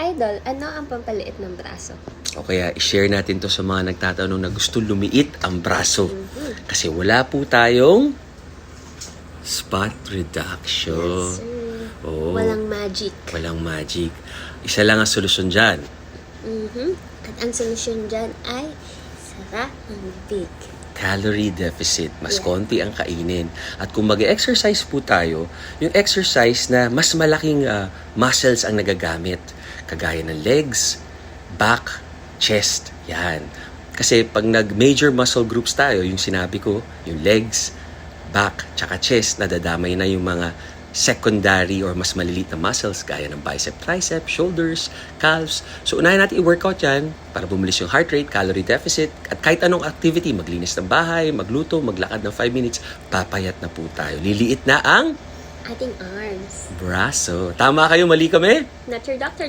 Idol, ano ang pampaliit ng braso? O kaya i-share natin to sa mga nagtatanong na gusto lumiit ang braso. Kasi wala po tayong spot reduction. Yes, sir. Oo. Walang magic. Walang magic. Isa lang ang solusyon dyan. At ang solusyon dyan ay sara ang big. Calorie deficit. Mas Yeah. konti ang kainin. At kung mag-exercise po tayo, yung exercise na mas malaking muscles ang nagagamit. Kagaya ng legs, back, chest. Yan. Kasi pag nag-major muscle groups tayo, yung sinabi ko, yung legs, back, tsaka chest, nadadamay na yung mga secondary or mas maliliit na muscles gaya ng bicep, tricep, shoulders, calves. So unahin natin i-workout yan para bumilis yung heart rate, calorie deficit, at kahit anong activity, maglinis ng bahay, magluto, maglakad ng 5 minutes, papayat na po tayo. Liliit na ang Ating arms. braso. Tama kayo, mali kami? Not your doctor.